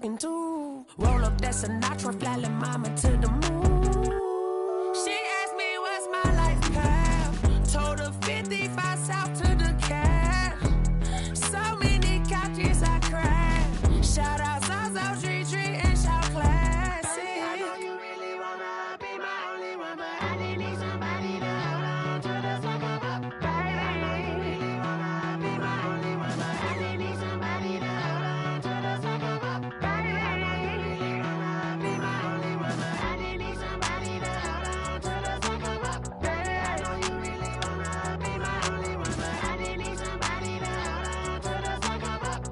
talking to. Roll up that Sinatra, flying mama to the moon. She asked me what's my life path. Told her 55 south to the cat. So many couches I crashed. Shout out Zazo, Tree, and shout classy. I know you really wanna be my only one, but I didn't need somebody to hold on to the sucker up, baby. I know you really wanna be my only one, but I didn't need somebody to hold on to the sucker up, baby. I know you really wanna be my only one, but I didn't need somebody to hold on to the sucker up, baby. I know you really wanna be my only one, but I didn't need somebody to hold on to the sucker up.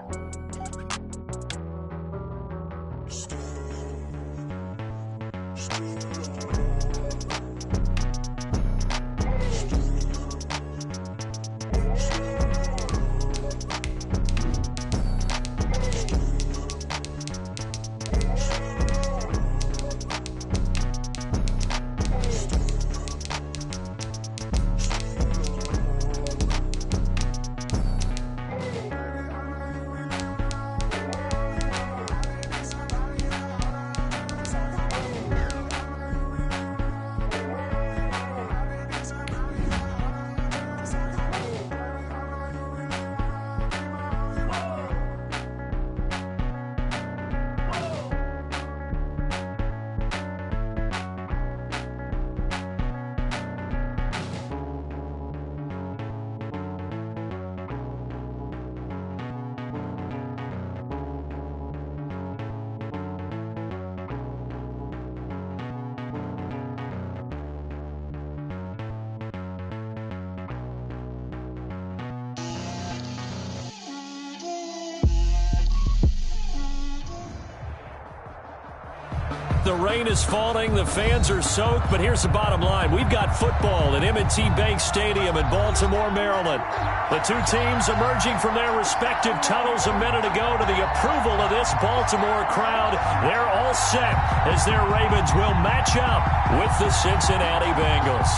The rain is falling, the fans are soaked, but here's the bottom line. We've got football at M&T Bank Stadium in Baltimore, Maryland. The two teams emerging from their respective tunnels a minute ago to the approval of this Baltimore crowd. They're all set as their Ravens will match up with the Cincinnati Bengals.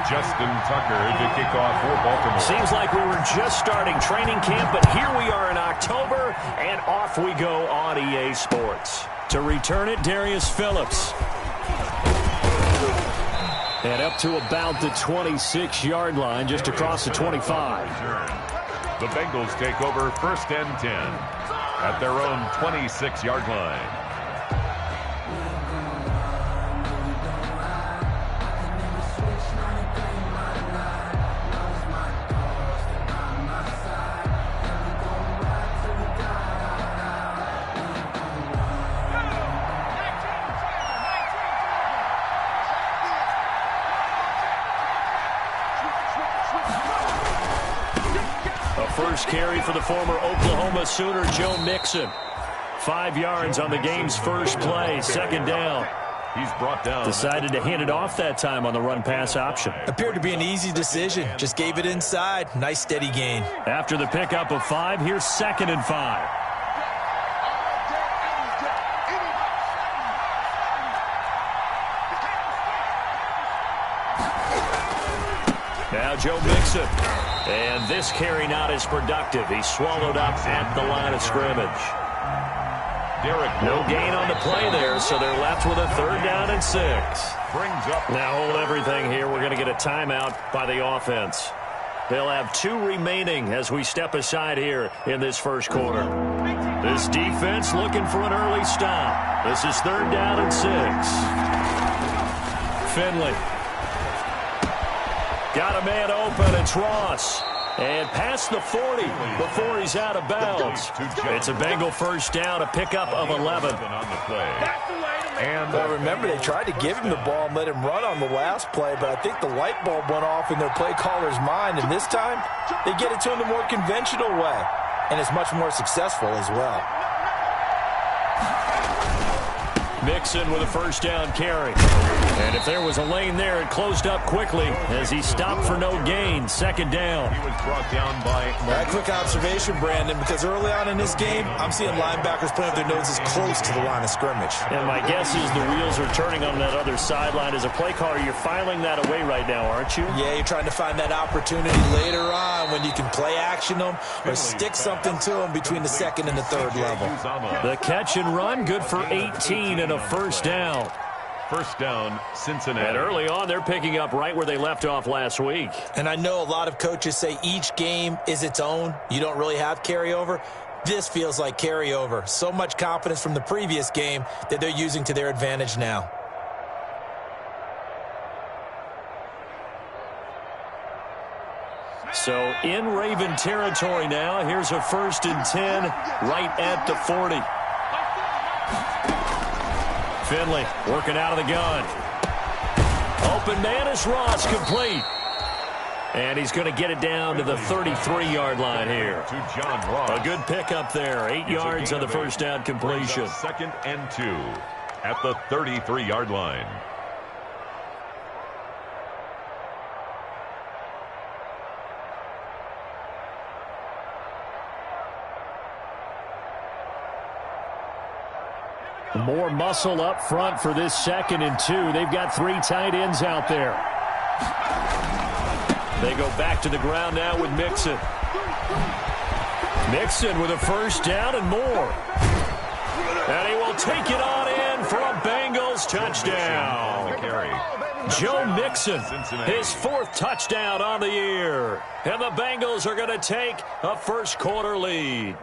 Justin Tucker to kick off for Baltimore. Seems like we were just starting training camp, but here we are in October, and off we go on EA Sports. To return it, Darius Phillips. And up to about the 26-yard line, just across the 25. The Bengals take over 1st and 10 at their own 26-yard line. First carry for the former Oklahoma Sooner, Joe Mixon. 5 yards on the game's first play, 2nd down. He's brought down. Decided to hand it off that time on the run-pass option. Appeared to be an easy decision. Just gave it inside. Nice, steady gain. After the pickup of 5, here's 2nd and 5. Now Joe Mixon. And this carry not as productive. He's swallowed up at the line of scrimmage. No gain on the play there, so they're left with a 3rd down and 6. Brings up. Now hold everything here. We're going to get a timeout by the offense. They'll have 2 remaining as we step aside here in this first quarter. This defense looking for an early stop. This is 3rd down and 6. Finley. Got a man open. It's Ross. And past the 40 before he's out of bounds. It's a Bengal first down, a pickup of 11. And remember, they tried to give him the ball and let him run on the last play, but I think the light bulb went off in their play caller's mind, and this time they get it to him the more conventional way, and it's much more successful as well. Mixon with a first down carry. And if there was a lane there, it closed up quickly as he stopped for no gain. Second down. He was brought down by... That quick observation, Brandon, because early on in this game, I'm seeing linebackers putting up their noses close to the line of scrimmage. And my guess is the wheels are turning on that other sideline. As a play caller, you're filing that away right now, aren't you? Yeah, you're trying to find that opportunity later on when you can play action them or stick something to them between the second and the third level. The catch and run, good for 18 and a first down. First down, Cincinnati. And early on, they're picking up right where they left off last week. And I know a lot of coaches say each game is its own. You don't really have carryover. This feels like carryover. So much confidence from the previous game that they're using to their advantage now. So in Raven territory now. Here's a 1st and 10 right at the 40. Finley working out of the gun. Open man is Ross, complete. And he's going to get it down to the 33-yard line here. To John Ross. A good pickup there. 8 yards on the first down completion. 2nd and 2 at the 33-yard line. More muscle up front for this 2nd and 2. They've got 3 tight ends out there. They go back to the ground now with Mixon. Mixon with a first down and more. And he will take it on in for a Bengals touchdown. Joe Mixon, his 4th touchdown on the year. And the Bengals are going to take a first-quarter lead.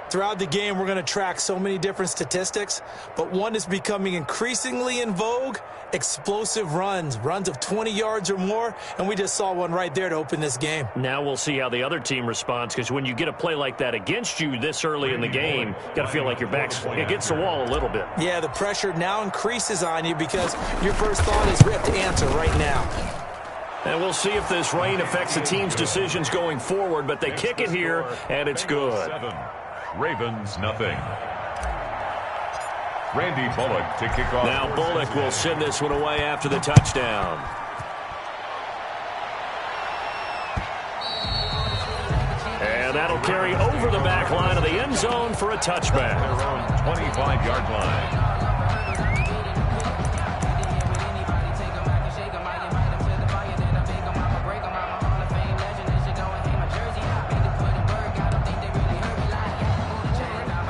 Throughout the game, we're going to track so many different statistics, but one is becoming increasingly in vogue: explosive runs of 20 yards or more, and we just saw one right there to open this game. Now we'll see how the other team responds, because when you get a play like that against you this early in the game, you got to feel like your back's against the wall a little bit. Yeah, the pressure now increases on you because your first thought is we have to answer right now. And we'll see if this rain affects the team's decisions going forward, but they kick it here, and it's good. Ravens, nothing. Randy Bullock to kick off. Now Bullock will send this one away after the touchdown. And that'll carry over the back line of the end zone for a touchback. Their own 25-yard line.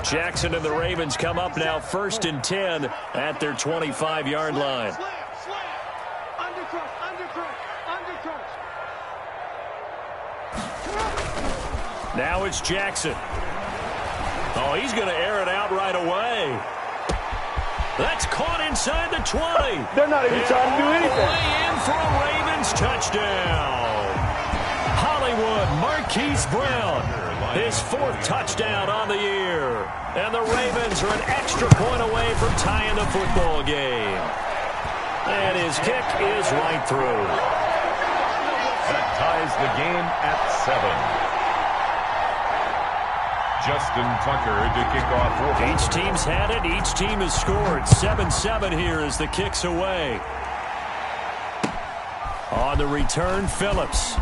Jackson and the Ravens come up now 1st and 10 at their 25-yard line. Now it's Jackson. Oh, he's going to air it out right away. That's caught inside the 20. They're not even trying to do anything. All the way in for a Ravens touchdown. Hollywood Marquise Brown, his 4th touchdown on the year. And the Ravens are an extra point away from tying the football game. And his kick is right through. That ties the game at 7. Justin Tucker to kick off. Each team's had it. Each team has scored. 7-7 here as the kick's away. On the return, Phillips.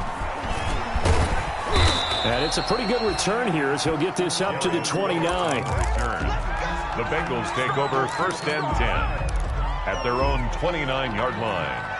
And it's a pretty good return here as he'll get this up to the 29. The Bengals take over 1st and 10 at their own 29-yard line.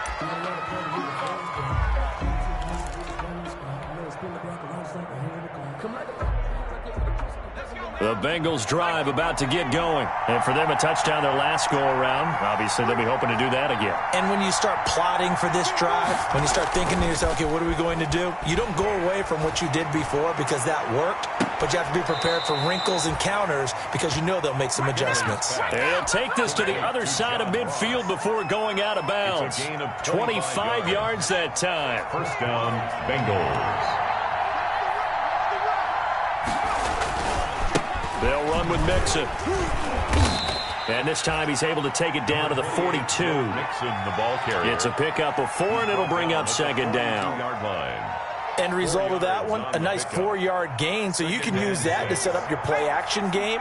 The Bengals drive about to get going. And for them, a touchdown their last go-around. Obviously, they'll be hoping to do that again. And when you start plotting for this drive, when you start thinking to yourself, okay, what are we going to do? You don't go away from what you did before because that worked, but you have to be prepared for wrinkles and counters because you know they'll make some adjustments. They'll take this to the other side of midfield before going out of bounds. 25 yards that time. First down, Bengals. They'll run with Mixon. And this time he's able to take it down to the 42. Mixon, the ball carrier. It's a pickup of 4, and it'll bring up 2nd down. End result of that one, a nice 4-yard gain, so you can use that to set up your play-action game.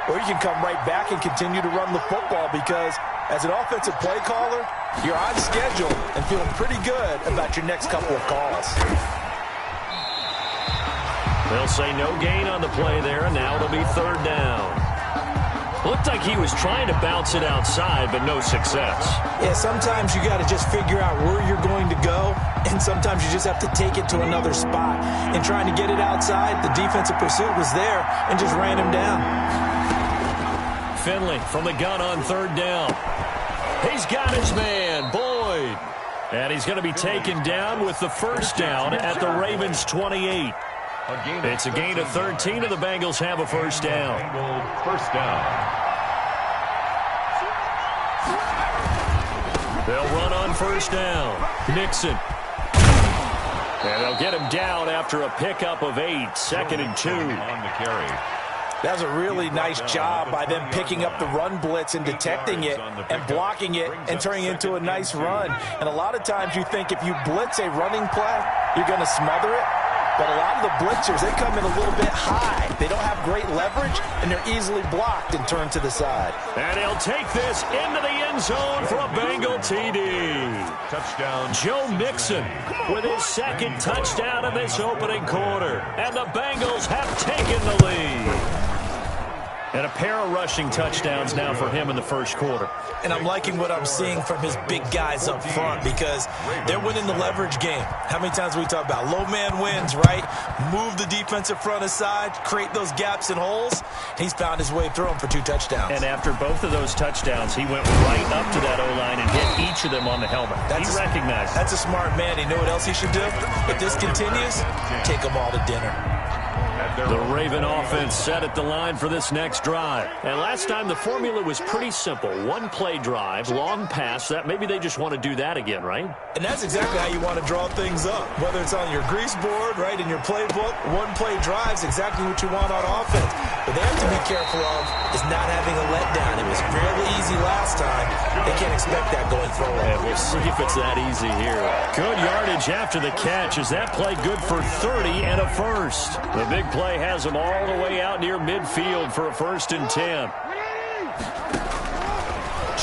or you can come right back and continue to run the football because as an offensive play caller, you're on schedule and feeling pretty good about your next couple of calls. They'll say no gain on the play there, and now it'll be third down. Looked like he was trying to bounce it outside, but no success. Yeah, sometimes you got to just figure out where you're going to go, and sometimes you just have to take it to another spot. And trying to get it outside, the defensive pursuit was there and just ran him down. Finley from the gun on third down. He's got his man, Boyd. And he's going to be taken down with the first down at the Ravens' 28. It's a gain of 13, and the Bengals have a first down. First down. They'll run on first down. Nixon. And they'll get him down after a pickup of 8, 2nd and 2. On the carry. That was a really nice job by them picking up the run blitz and detecting it and blocking it and turning it into a nice run. And a lot of times you think if you blitz a running play, you're going to smother it. But a lot of the blitzers, they come in a little bit high. They don't have great leverage, and they're easily blocked and turned to the side. And he'll take this into the end zone for a Bengal TD. Touchdown. Joe Mixon with his second touchdown of this opening quarter. And the Bengals have taken the lead. And a pair of rushing touchdowns now for him in the first quarter. And I'm liking what I'm seeing from his big guys up front because they're winning the leverage game. How many times we talk about low man wins, right? Move the defensive front aside, create those gaps and holes. He's found his way through them for 2 touchdowns. And after both of those touchdowns, he went right up to that O-line and hit each of them on the helmet. He recognized it. That's a smart man. You know what else he should do? If this continues, take them all to dinner. The Raven offense set at the line for this next drive. And last time the formula was pretty simple. 1-play drive, long pass. That maybe they just want to do that again, right? And that's exactly how you want to draw things up. Whether it's on your grease board, right, in your playbook, 1-play drive is exactly what you want on offense. What they have to be careful of is not having a letdown. It was fairly easy last time. They can't expect that going forward. And we'll see if it's that easy here. Good yardage after the catch. Is that play good for 30 and a first? The big play has him all the way out near midfield for a 1st and 10.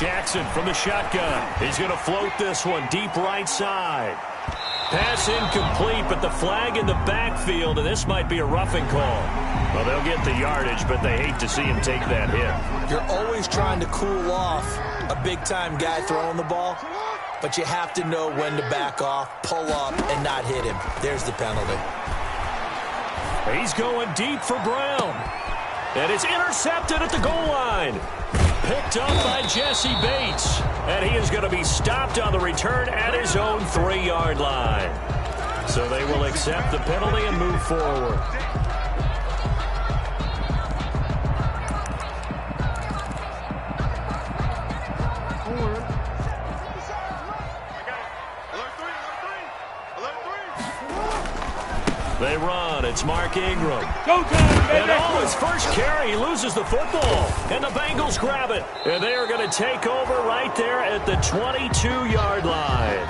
Jackson from the shotgun. He's going to float this one deep right side. Pass incomplete, but the flag in the backfield, and this might be a roughing call. Well, they'll get the yardage, but they hate to see him take that hit. You're always trying to cool off a big-time guy throwing the ball, but you have to know when to back off, pull up, and not hit him. There's the penalty. He's going deep for Brown. And it's intercepted at the goal line. Picked up by Jesse Bates. And he is going to be stopped on the return at his own 3-yard line. So they will accept the penalty and move forward. They run. It's Mark Ingram. Go time, baby. And his first carry, he loses the football. And the Bengals grab it. And they are going to take over right there at the 22-yard line.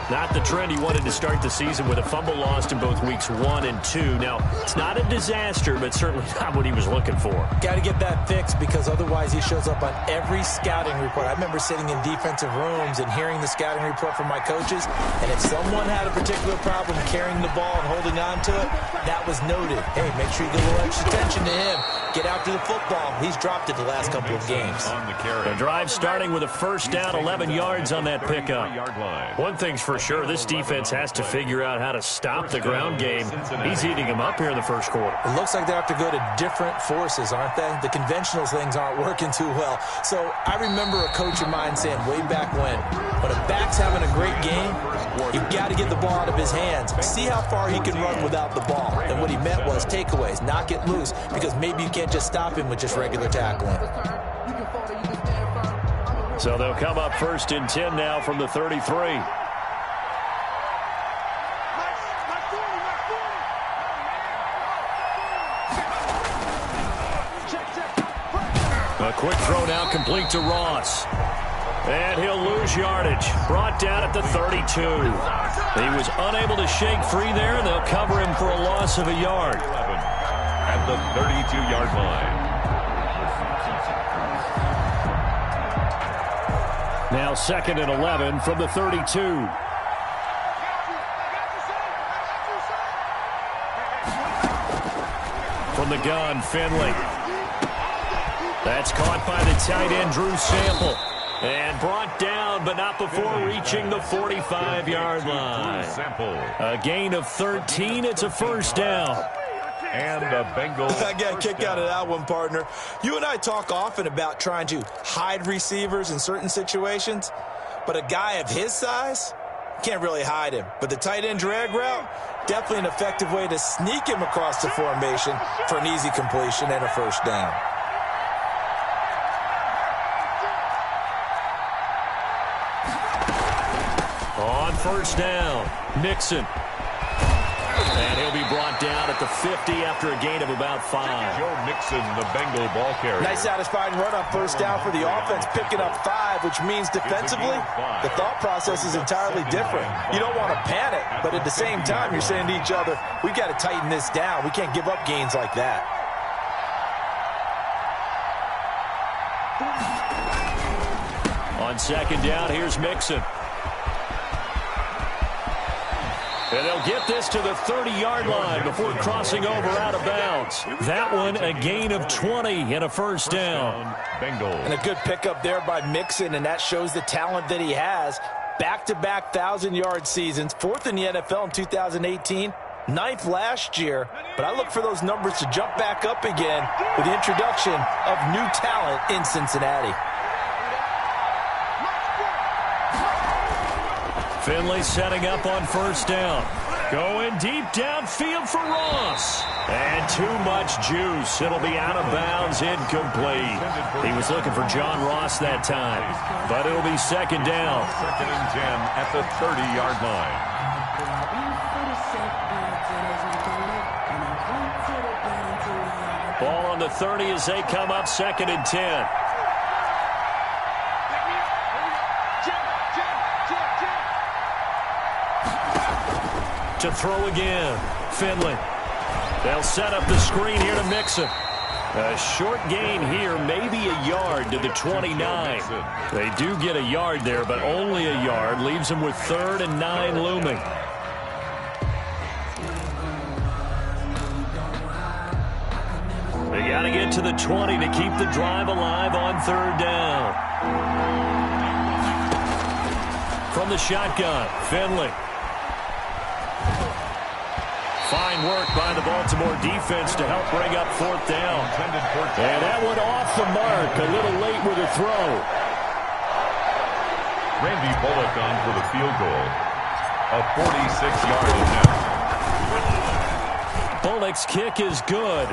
Not the trend he wanted to start the season with a fumble lost in both weeks 1 and 2. Now, it's not a disaster, but certainly not what he was looking for. Got to get that fixed because otherwise he shows up on every scouting report. I remember sitting in defensive rooms and hearing the scouting report from my coaches, and if someone had a particular problem carrying the ball and holding on to it, that was noted. Hey, make sure you give a little extra attention to him. Get after the football. He's dropped it the last couple of games. The drive starting with a first down, 11 yards on that pickup. One thing's for sure, this defense has to figure out how to stop the ground game. He's eating him up here in the first quarter. It looks like they have to go to different forces, aren't they? The conventional things aren't working too well. So I remember a coach of mine saying way back when a back's having a great game, you've got to get the ball out of his hands. See how far he can run without the ball. And what he meant was takeaways, knock it loose, because maybe you can't just stop him with just regular tackling. So they'll come up 1st and 10 now from the 33. A quick throw now complete to Ross. And he'll lose yardage. Brought down at the 32. He was unable to shake free there, and they'll cover him for a loss of a yard. At the 32-yard line. Now 2nd and 11 from the 32. From the gun, Finley. That's caught by the tight end, Drew Sample. And brought down, but not before reaching the 45-yard line. A gain of 13. It's a first down. And the Bengals. I got a kick out of that one, partner. You and I talk often about trying to hide receivers in certain situations, but a guy of his size can't really hide him. But the tight end drag route, definitely an effective way to sneak him across the formation for an easy completion and a first down. On first down, Mixon. And he'll be brought down at the 50 after a gain of about 5. Joe Mixon, the Bengal ball carrier. Nice satisfying run on first down for the offense, picking up 5, which means defensively, the thought process is entirely different. You don't want to panic, but at the same time, you're saying to each other, we've got to tighten this down. We can't give up gains like that. On second down, here's Mixon. And they'll get this to the 30-yard line before crossing over out of bounds. That one, a gain of 20 and a first down. And a good pickup there by Mixon, and that shows the talent that he has. Back-to-back 1,000-yard seasons, 4th in the NFL in 2018, 9th last year. But I look for those numbers to jump back up again with the introduction of new talent in Cincinnati. Finley setting up on first down. Going deep downfield for Ross. And too much juice. It'll be out of bounds, incomplete. He was looking for John Ross that time. But it'll be second down. 2nd and 10 at the 30-yard line. Ball on the 30 as they come up 2nd and 10. To throw again, Finley. They'll set up the screen here to Mixon. A short gain here, maybe a yard to the 29. They do get a yard there, but only a yard. Leaves them with 3rd and 9 looming. They got to get to the 20 to keep the drive alive on 3rd down. From the shotgun, Finley. Fine work by the Baltimore defense to help bring up 4th down. And that one off the mark, a little late with a throw. Randy Bullock on for the field goal. A 46-yard attempt. Bullock's kick is good.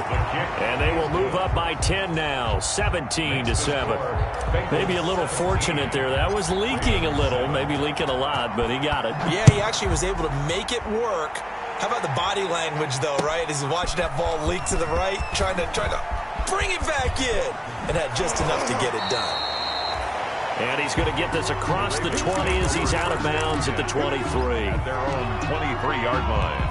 And they will move up by 10 now, 17-7. Maybe a little fortunate there. That was leaking a little, maybe leaking a lot, but he got it. Yeah, he actually was able to make it work. How about the body language, though, right? As he's watching that ball leak to the right, trying to bring it back in, and had just enough to get it done. And he's going to get this across the 20 as he's out of bounds at the 23. At their own 23-yard line.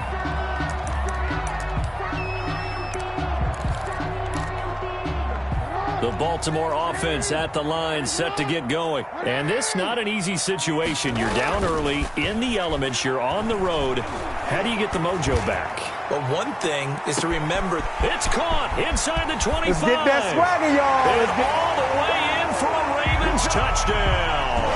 The Baltimore offense at the line, set to get going. And this not an easy situation. You're down early, in the elements, you're on the road. How do you get the mojo back? Well, one thing is to remember. It's caught inside the 25. Let's get that swagger, y'all. And all the way in for a Ravens touchdown.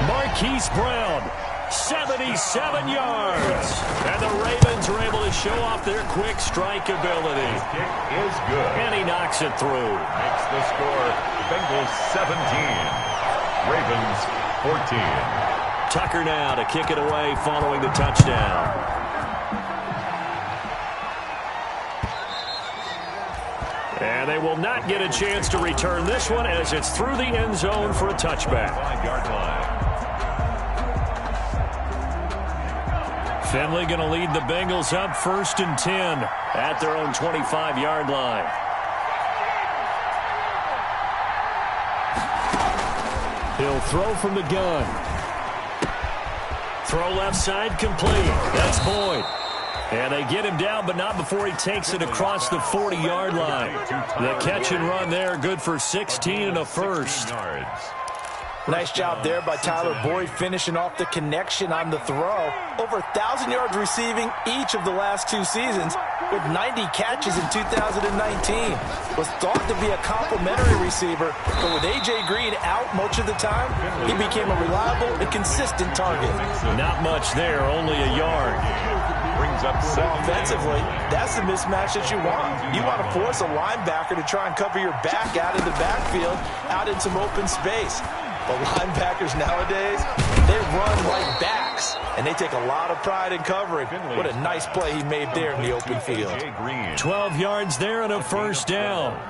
Marquise Brown, 77 yards. And the Ravens are able to show off their quick strike ability. Kick is good. And he knocks it through. Makes the score Bengals 17, Ravens 14. Tucker now to kick it away following the touchdown. And they will not get a chance to return this one as it's through the end zone for a touchback. 5-yard line. Finley going to lead the Bengals up 1st and 10 at their own 25-yard line. He'll throw from the gun. Throw left side complete. That's Boyd. And they get him down, but not before he takes it across the 40-yard line. The catch and run there, good for 16 and a first. Nice job there by Tyler Boyd finishing off the connection on the throw. Over 1,000 yards receiving each of the last 2 seasons with 90 catches in 2019. Was thought to be a complimentary receiver, but with A.J. Green out much of the time, he became a reliable and consistent target. Not much there, only a yard. Brings up 7. Offensively, that's the mismatch that you want. You want to force a linebacker to try and cover your back out in the backfield, out in some open space. But linebackers nowadays, they run like backs, and they take a lot of pride in covering. What a nice play he made there in the open field. 12 yards there and a first down.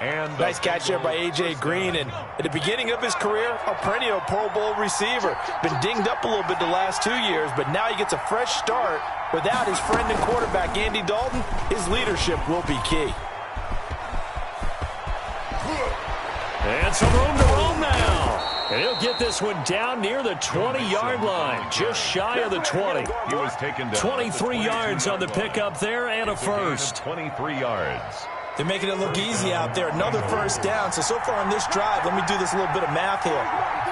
And nice catch there by A.J. Green, and at the beginning of his career, a perennial Pro Bowl receiver. Been dinged up a little bit the last 2 years, but now he gets a fresh start. Without his friend and quarterback, Andy Dalton, his leadership will be key. And some room to roam now. And he'll get this one down near the 20-yard line, just shy of the 20. He was taken down 23 yards on the pickup there and a first. 23 yards. They're making it look easy out there. Another first down. So far on this drive, let me do this little bit of math here.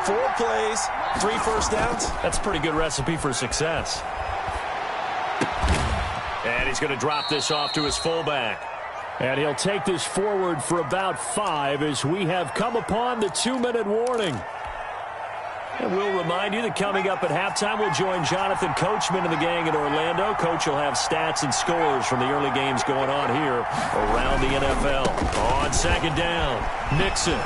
4 plays, 3 first downs. That's a pretty good recipe for success. And he's going to drop this off to his fullback. And he'll take this forward for about 5 as we have come upon the 2-minute warning. And we'll remind you that coming up at halftime, we'll join Jonathan Coachman and the gang in Orlando. Coach will have stats and scores from the early games going on here around the NFL. On second down, Mixon.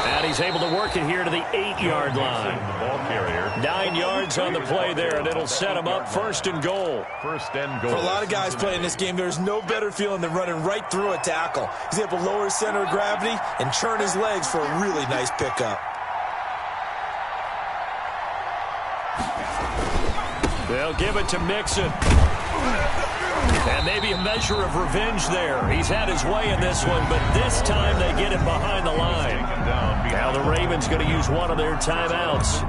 And he's able to work it here to the 8-yard line. The ball carrier. 9 yards on the play there, and it'll set him up first and goal. First and goal. For a lot of guys playing this game, there's no better feeling than running right through a tackle. He's able to lower his center of gravity and churn his legs for a really nice pickup. They'll give it to Mixon. And maybe a measure of revenge there. He's had his way in this one, but this time they get him behind the line. Now the Ravens going to use one of their timeouts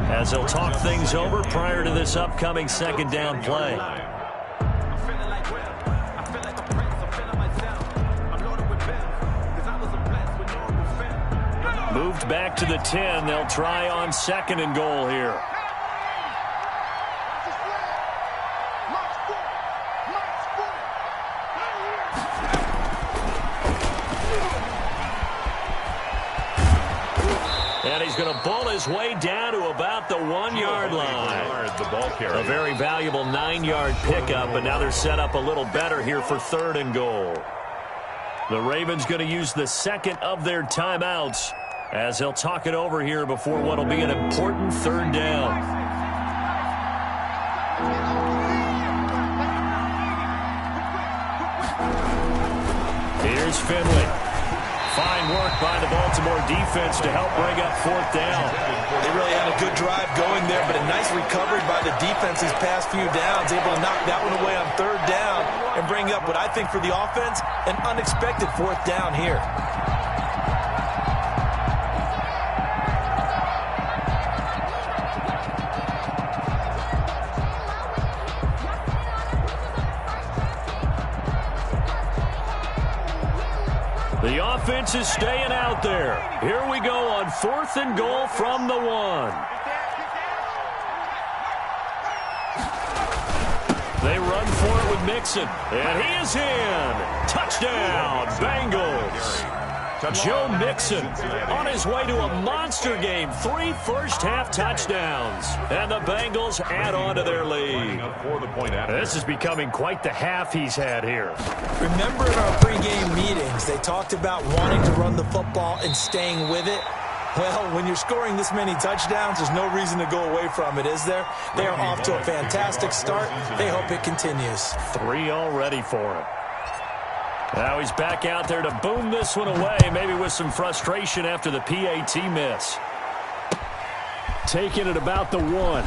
as they'll talk things over prior to this upcoming second down play. Moved back to the 10. They'll try on second and goal here. And he's going to bull his way down to about the 1-yard line. The ball carrier. A very valuable 9-yard pickup, but now they're set up a little better here for third and goal. The Ravens going to use the second of their timeouts as they'll talk it over here before what will be an important third down. Here's Finley. Fine work by the Baltimore defense to help bring up fourth down. They really had a good drive going there, but a nice recovery by the defense these past few downs, able to knock that one away on third down and bring up what I think for the offense, an unexpected fourth down here. The offense is staying out there. Here we go on fourth and goal from the 1. They run for it with Mixon. And he is in. Touchdown, Bengals. Joe Mixon on his way to a monster game. 3 first-half touchdowns. And the Bengals add on to their lead. This is becoming quite the half he's had here. Remember in our pregame meetings, they talked about wanting to run the football and staying with it? Well, when you're scoring this many touchdowns, there's no reason to go away from it, is there? They are off to a fantastic start. They hope it continues. 3 already for him. Now he's back out there to boom this one away, maybe with some frustration after the PAT miss. Taking it about the 1.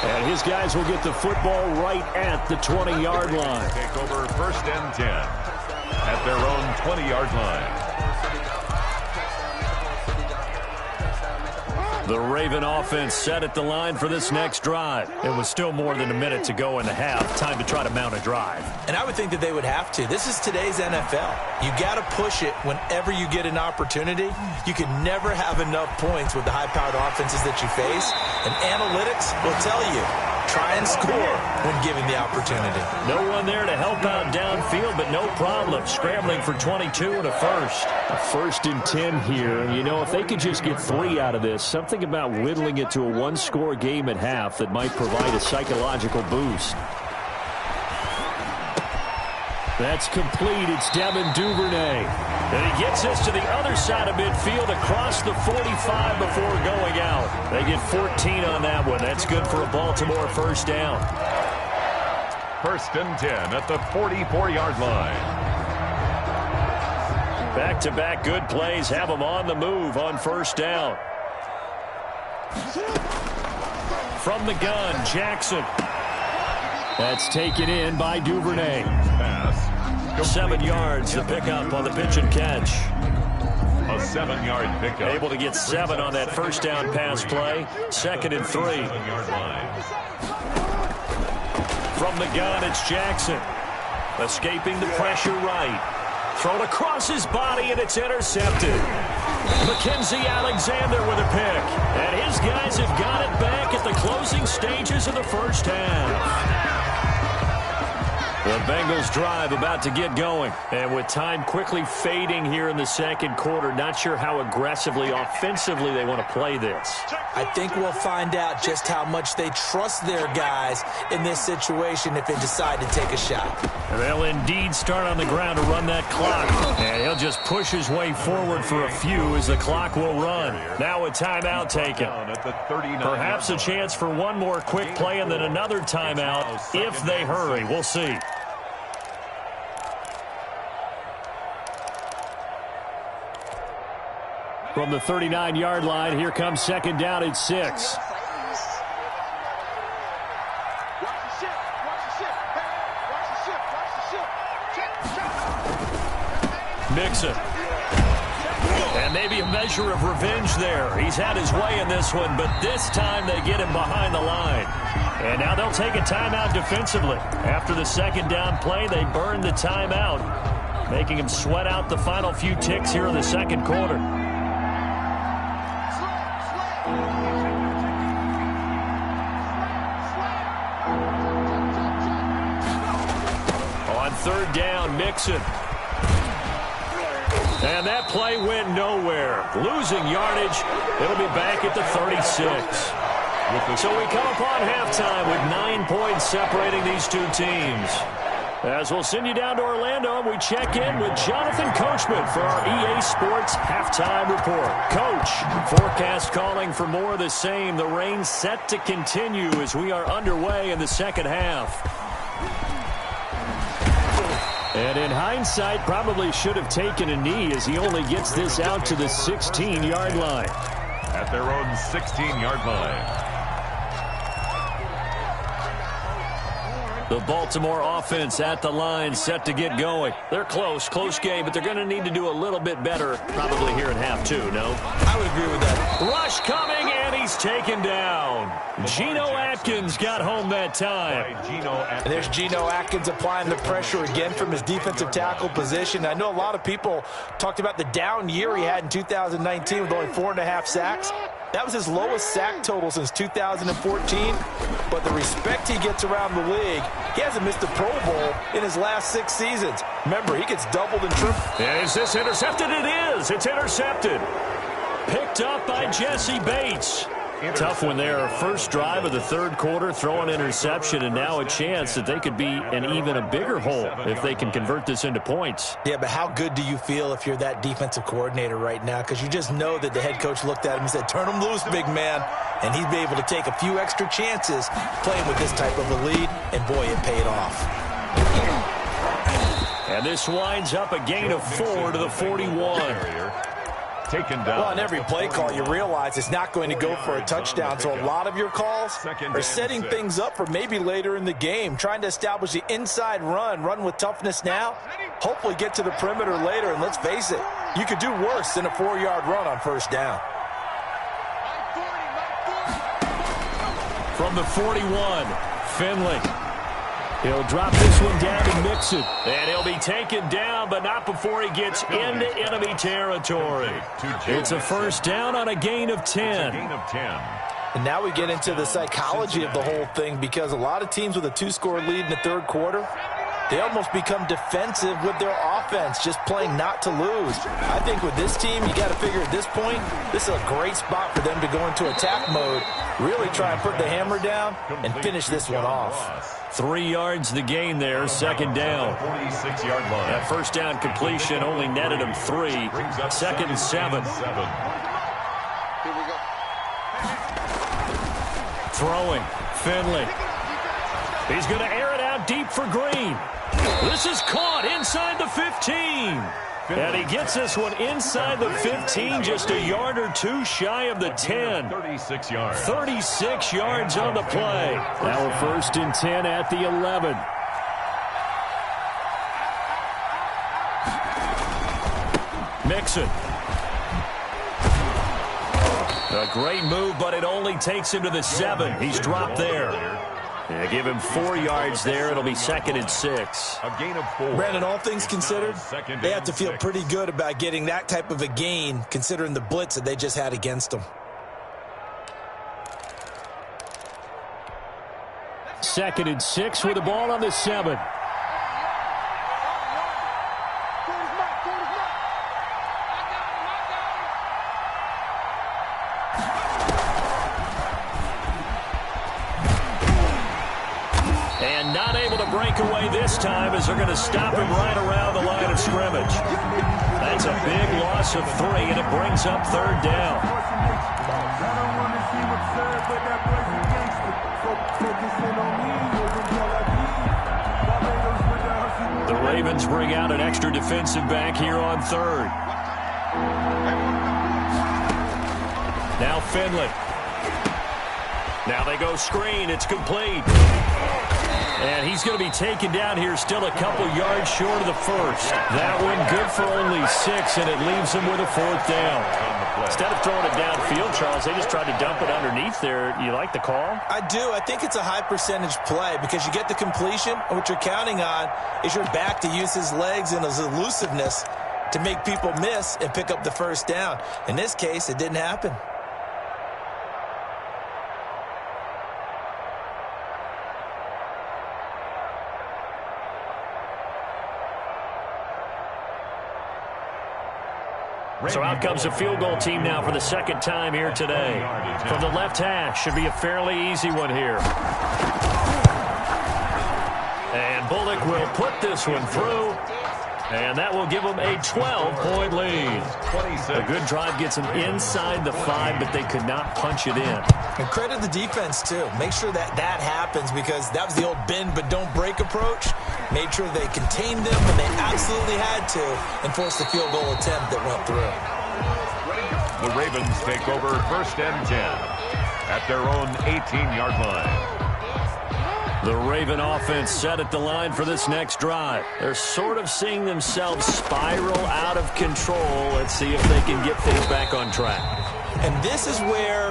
And his guys will get the football right at the 20-yard line. Take over first and 10 at their own 20-yard line. The Raven offense set at the line for this next drive. It was still more than a minute to go in the half. Time to try to mount a drive. And I would think that they would have to. This is today's NFL. You got to push it whenever you get an opportunity. You can never have enough points with the high-powered offenses that you face. And analytics will tell you, try and score when given the opportunity. No one there to help out downfield, but no problem. Scrambling for 22 and a first. A 1st and 10 here. You know, if they could just get 3 out of this, something about whittling it to a one-score game at half that might provide a psychological boost. That's complete. It's Devin Duvernay. And he gets us to the other side of midfield across the 45 before going out. They get 14 on that one. That's good for a Baltimore first down. 1st and 10 at the 44-yard line. Back-to-back good plays have them on the move on first down. From the gun, Jackson. That's taken in by Duvernay. Pass. 7 yards, the pickup on the pitch and catch. A 7-yard pickup. Able to get 7 on that first down pass play. 2nd and 3. 7-yard line. From the gun, it's Jackson. Escaping the pressure right. Thrown across his body, and it's intercepted. Mackenzie Alexander with a pick. And his guys have got it back at the closing stages of the first half. The Bengals drive about to get going. And with time quickly fading here in the second quarter, not sure how aggressively, offensively they want to play this. I think we'll find out just how much they trust their guys in this situation if they decide to take a shot. And they'll indeed start on the ground to run that clock. And he'll just push his way forward for a few as the clock will run. Now a timeout taken. Perhaps a chance for one more quick play and then another timeout if they hurry. We'll see. From the 39-yard line, here comes 2nd down at 6. Mixon. And maybe a measure of revenge there. He's had his way in this one, but this time they get him behind the line. And now they'll take a timeout defensively. After the 2nd down play, they burn the timeout, making him sweat out the final few ticks here in the second quarter. On 3rd down, Mixon. And that play went nowhere. Losing yardage. It'll be back at the 36. So we come upon halftime with 9 points separating these two teams. As we'll send you down to Orlando, we check in with Jonathan Coachman for our EA Sports Halftime Report. Coach, forecast calling for more of the same. The rain set to continue as we are underway in the second half. And in hindsight, probably should have taken a knee as he only gets this out to the 16-yard line. At their own 16-yard line. The Baltimore offense at the line, set to get going. They're close game, but they're going to need to do a little bit better probably here in half two, no? I would agree with that. Rush coming, and he's taken down. Geno Atkins got home that time. And there's Geno Atkins applying the pressure again from his defensive tackle position. I know a lot of people talked about the down year he had in 2019 with only 4.5 sacks. That was his lowest sack total since 2014. But the respect he gets around the league, he hasn't missed a Pro Bowl in his last 6 seasons. Remember, he gets doubled and tripled. Is this intercepted? It is. It's intercepted. Picked up by Jesse Bates. Tough one there. First drive of the third quarter, throw an interception, and now a chance that they could be in even a bigger hole if they can convert this into points. Yeah, but how good do you feel if you're that defensive coordinator right now? Because you just know that the head coach looked at him and said, turn him loose, big man. And he'd be able to take a few extra chances playing with this type of a lead, and boy, it paid off. And this winds up a gain of 4 to the 41. Taken down. Well, on every play call, you realize it's not going to go for a touchdown. So a lot of your calls are setting things up for maybe later in the game, trying to establish the inside run with toughness now, hopefully get to the perimeter later. And let's face it, you could do worse than a 4-yard run on first down. From the 41, Finley. He'll drop this one down and mix it. And he'll be taken down, but not before he gets into enemy territory. It's a first down on a gain of 10. And now we get into the psychology of the whole thing, because a lot of teams with a 2-score lead in the third quarter, they almost become defensive with their offense, just playing not to lose. I think with this team, you got to figure at this point, this is a great spot for them to go into attack mode, really try and put the hammer down and finish this one off. 3 yards the gain there, second down. 46-yard line. That first down completion only netted him 3. Second and 7. Throwing, Finley. He's going to air it out deep for Green. This is caught inside the 15. And he gets this one inside the 15, just a yard or 2 shy of the 10. 36 yards. 36 yards on the play. Now we're first and 10 at the 11. Mixon. A great move, but it only takes him to the 7. He's dropped there. Yeah, give him 4 yards there. It'll be second and 6. A gain of 4. Brandon, all things considered, they have to feel pretty good about getting that type of a gain, considering the blitz that they just had against them. Second and 6 with the ball on the 7. And not able to break away this time, as they're going to stop him right around the line of scrimmage. That's a big loss of 3, and it brings up third down. The Ravens bring out an extra defensive back here on third. Now Finley. Now they go screen. It's complete. And he's going to be taken down here, still a couple yards short of the first. That one good for only 6, and it leaves him with a fourth down. Instead of throwing it downfield, Charles, they just tried to dump it underneath there. You like the call? I do. I think it's a high percentage play, because you get the completion, and what you're counting on is your back to use his legs and his elusiveness to make people miss and pick up the first down. In this case, it didn't happen. So out comes the field goal team now for the second time here today. From the left hash, should be a fairly easy one here. And Bullock will put this one through. And that will give them a 12-point lead. A good drive gets them inside the 5, but they could not punch it in. And credit the defense, too. Make sure that that happens, because that was the old bend but don't break approach. Made sure they contained them when they absolutely had to and forced the field goal attempt that went through. The Ravens take over first and 10 at their own 18-yard line. The Raven offense set at the line for this next drive. They're sort of seeing themselves spiral out of control. Let's see if they can get things back on track. And this is where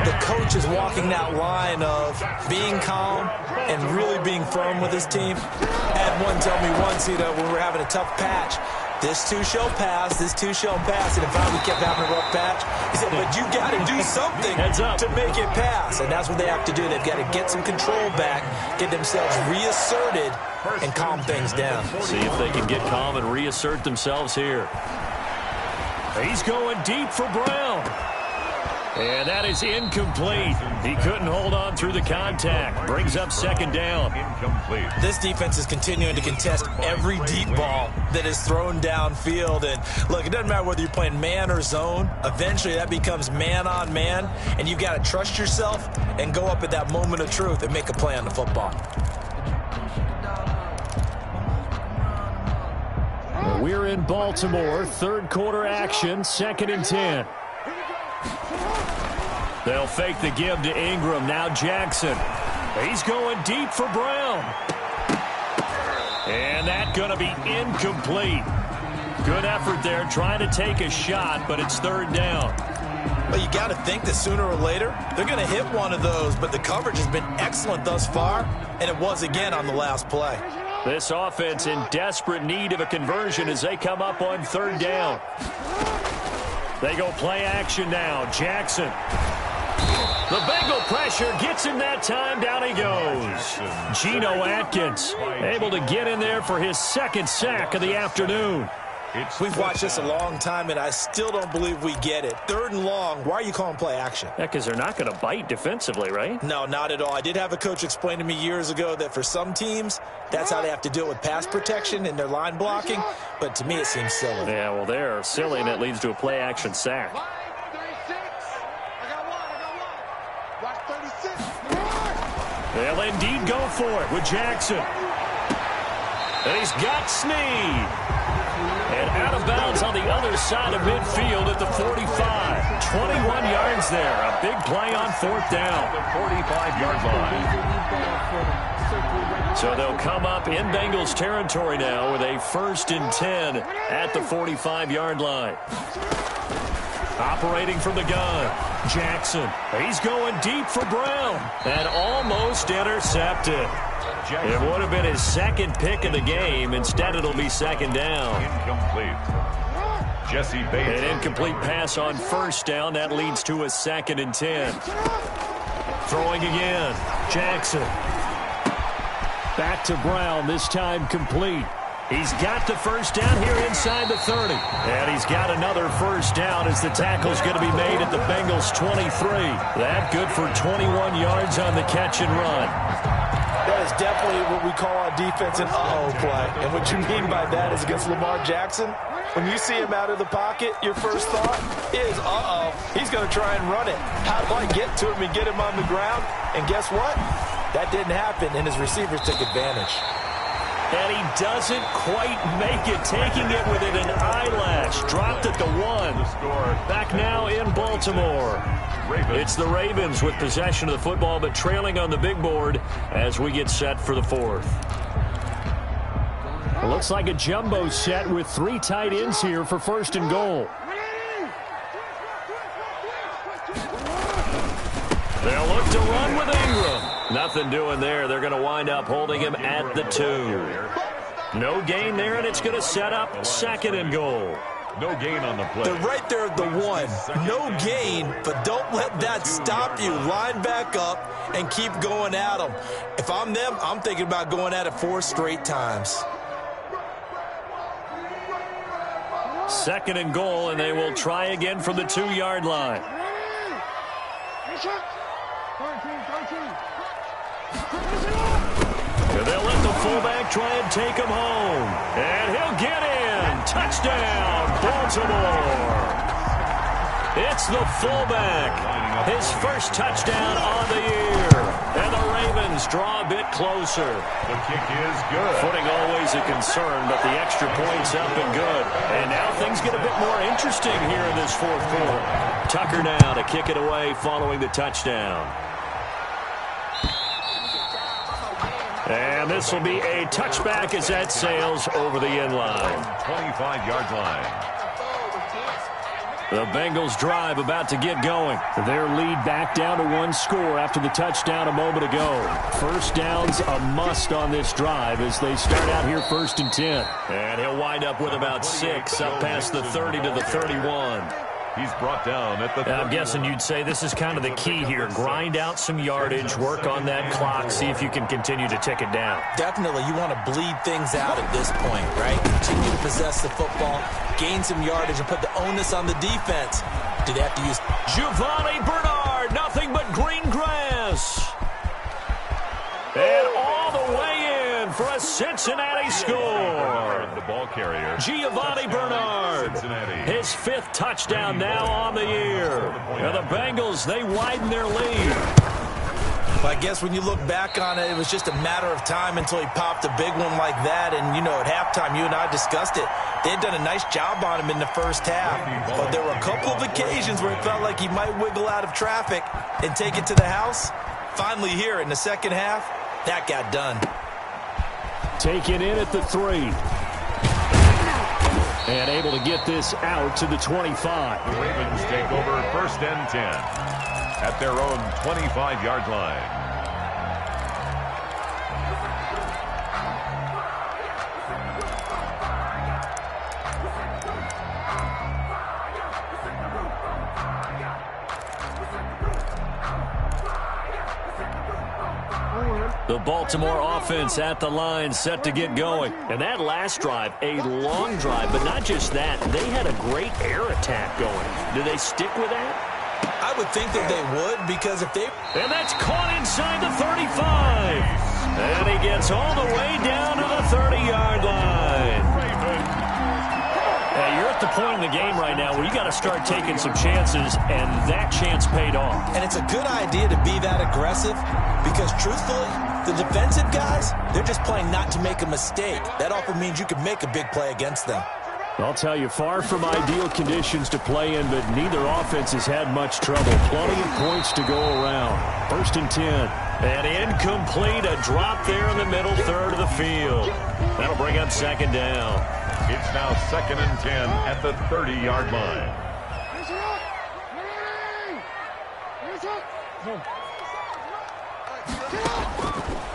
the coach is walking that line of being calm and really being firm with his team. I had one tell me once, when we were having a tough patch, this too shall pass, this too shall pass. And if we kept having a rough patch, he said, but you got to do something to make it pass. And that's what they have to do. They've got to get some control back, get themselves reasserted, and calm things down. See if they can get calm and reassert themselves here. He's going deep for Brown. And that is incomplete. He couldn't hold on through the contact. Brings up second down. Incomplete. This defense is continuing to contest every deep ball that is thrown downfield. And look, it doesn't matter whether you're playing man or zone. Eventually that becomes man on man. And you've got to trust yourself and go up at that moment of truth and make a play on the football. We're in Baltimore. Third quarter action. Second and 10. They'll fake the give to Ingram. Now Jackson. He's going deep for Brown. And that's going to be incomplete. Good effort there trying to take a shot, but it's third down. Well, you got to think that sooner or later, they're going to hit one of those, but the coverage has been excellent thus far, and it was again on the last play. This offense in desperate need of a conversion as they come up on third down. They go play action now. Jackson. The Bengal pressure gets him that time. Down he goes. Geno Atkins able to get in there for his second sack of the afternoon. We've watched this a long time, and I still don't believe we get it. Third and long, why are you calling play action? Yeah, because they're not going to bite defensively, right? No, not at all. I did have a coach explain to me years ago that for some teams, that's how they have to deal with pass protection and their line blocking, but to me it seems silly. Yeah, well, they're silly, and it leads to a play action sack. They'll indeed go for it with Jackson. And he's got Snead. And out of bounds on the other side of midfield at the 45. 21 yards there. A big play on fourth down. The 45-yard line. So they'll come up in Bengals territory now with a 1st and 10 at the 45-yard line. Operating from the gun, Jackson. He's going deep for Brown. And almost intercepted. It would have been his second pick of the game. Instead, it'll be second down. Incomplete. Jesse Bates. An incomplete pass on first down. That leads to a 2nd and 10. Throwing again. Jackson. Back to Brown. This time complete. He's got the first down here inside the 30. And he's got another first down as the tackle's going to be made at the Bengals 23. That good for 21 yards on the catch and run. That is definitely what we call on defense an uh-oh play. And what you mean by that is against Lamar Jackson, when you see him out of the pocket, your first thought is, uh-oh, he's going to try and run it. How do I get to him and get him on the ground? And guess what? That didn't happen, and his receivers took advantage. And he doesn't quite make it, taking it within an eyelash. Dropped at the 1. Back now in Baltimore. It's the Ravens with possession of the football, but trailing on the big board as we get set for the 4th. It looks like a jumbo set with 3 tight ends here for 1st and goal. They'll look to run with Ingram. Nothing doing there. They're going to wind up holding him at the 2. No gain there, and it's going to set up 2nd and goal. No gain on the play. They're right there at the 1. No gain, but don't let that stop you. Line back up and keep going at them. If I'm them, I'm thinking about going at it 4 straight times. 2nd and goal, and they will try again from the 2-yard line. And they'll let the fullback try and take him home. And he'll get in. Touchdown, Baltimore. It's the fullback. His first touchdown on the year. And the Ravens draw a bit closer. The kick is good. Footing always a concern, but the extra point's up and good. And now things get a bit more interesting here in this 4th quarter. Tucker now to kick it away following the touchdown. And this will be a touchback as that sails over the end line. 25-yard line. The Bengals drive about to get going. Their lead back down to 1 score after the touchdown a moment ago. First down's a must on this drive as they start out here 1st and 10. And he'll wind up with about 6 up past the 30 to the 31. He's brought down at the 31. I'm guessing you'd say this is kind of the key here. Grind out some yardage, work on that clock, see if you can continue to tick it down. Definitely, you want to bleed things out at this point, right? Continue to possess the football, gain some yardage, and put the onus on the defense. Do they have to use Giovanni Bernard, nothing but green grass. And all the way in for a Cincinnati score. The ball carrier. Giovanni Bernard. His 5th touchdown now on the year. Now the Bengals, they widen their lead. Well, I guess when you look back on it, it was just a matter of time until he popped a big one like that. And, you know, at halftime, you and I discussed it. They had done a nice job on him in the first half. But there were a couple of occasions where it felt like he might wiggle out of traffic and take it to the house. Finally here in the second half, that got done. Taken in at the 3. And able to get this out to the 25. The Ravens take over 1st and 10 at their own 25-yard line. The Baltimore offense at the line, set to get going. And that last drive, a long drive, but not just that. They had a great air attack going. Do they stick with that? I would think that they would, because if they... And that's caught inside the 35. And he gets all the way down to the 30-yard line. Hey, you're at the point in the game right now where you got to start taking some chances, and that chance paid off. And it's a good idea to be that aggressive, because truthfully, the defensive guys, they're just playing not to make a mistake. That often means you can make a big play against them. I'll tell you, far from ideal conditions to play in, but neither offense has had much trouble. Plenty of points to go around. 1st and 10. And incomplete, a drop there in the middle third of the field. That'll bring up 2nd down. It's now 2nd and 10 at the 30-yard line.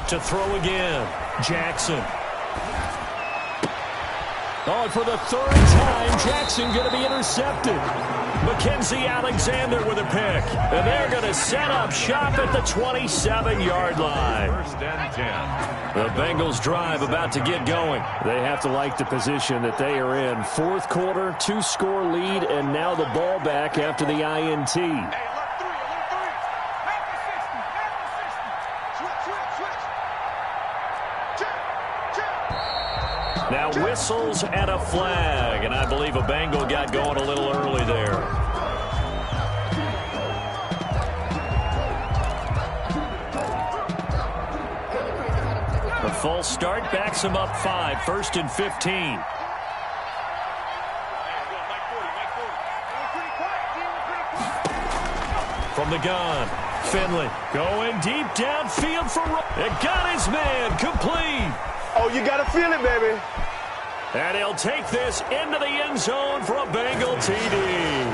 To throw again, Jackson. Oh, for the 3rd time, Jackson going to be intercepted. Mackenzie Alexander with a pick. And they're going to set up shop at the 27-yard line. 1st and 10. The Bengals drive about to get going. They have to like the position that they are in. 4th quarter, 2-score lead, and now the ball back after the INT. Now whistles and a flag, and I believe a Bengal got going a little early there. The false start backs him up 5, 1st and 15. From the gun, Finley going deep downfield for... It got his man, complete. Oh, you got to feel it, baby. And he'll take this into the end zone for a Bengal TD.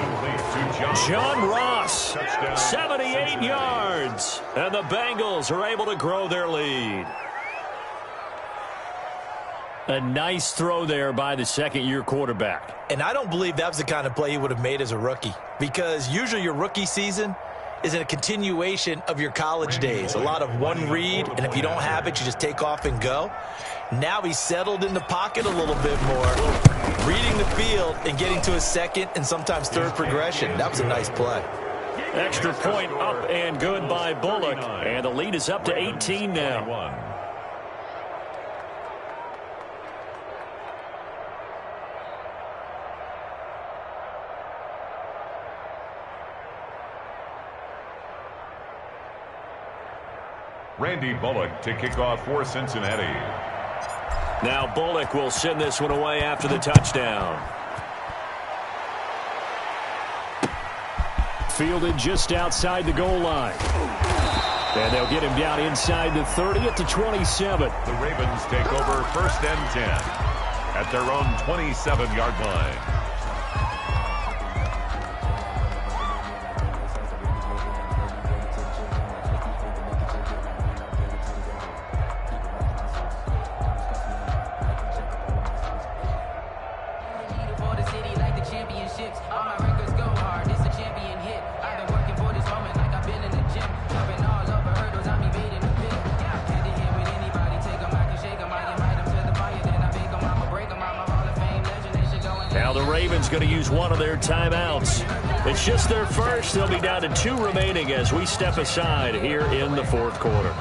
John Ross, 78 yards. And the Bengals are able to grow their lead. A nice throw there by the 2nd-year quarterback. And I don't believe that was the kind of play he would have made as a rookie, because usually your rookie season is a continuation of your college days. A lot of one read, and if you don't have it, you just take off and go. Now he's settled in the pocket a little bit more, reading the field and getting to his 2nd and sometimes 3rd progression. That was a nice play. Extra point up and good by Bullock, and the lead is up to 18 now. Randy Bullock to kick off for Cincinnati. Now Bullock will send this one away after the touchdown. Fielded just outside the goal line. And they'll get him down inside the 30 at the 27. The Ravens take over 1st and 10 at their own 27-yard line. Going to use one of their timeouts. It's just their first. They'll be down to 2 remaining as we step aside here in the 4th quarter.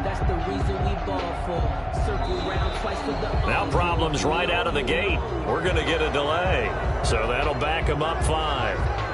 That's the reason we ball for. Circle round twice for the Now problems right out of the gate. We're going to get a delay. So that'll back them up 5.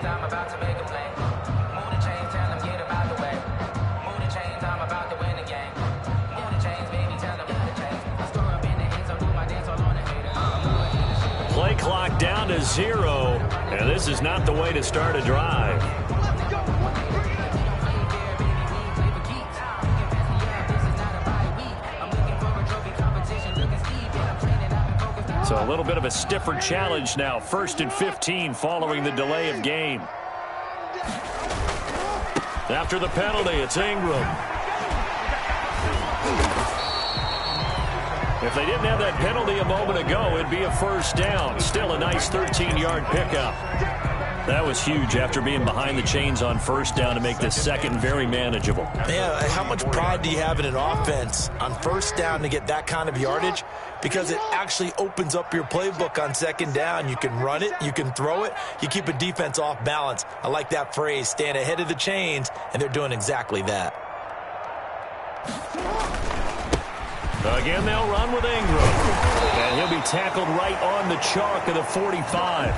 I'm about to make a play. Move the chains, tell them get about the way. Move the chains, I'm about to win the game. Move the chains, baby, tell them move the chains. I store up in the end zone, do my dance all on the hater. Play clock down to 0, and this is not the way to start a drive. So a little bit of a stiffer challenge now. 1st and 15 following the delay of game. After the penalty, it's Ingram. If they didn't have that penalty a moment ago, it'd be a 1st down. Still a nice 13-yard pickup. That was huge after being behind the chains on 1st down to make this 2nd very manageable. Yeah, how much pride do you have in an offense on 1st down to get that kind of yardage? Because it actually opens up your playbook on 2nd down. You can run it, you can throw it, you keep a defense off balance. I like that phrase, stand ahead of the chains, and they're doing exactly that. Again, they'll run with Ingram. And he'll be tackled right on the chalk of the 45.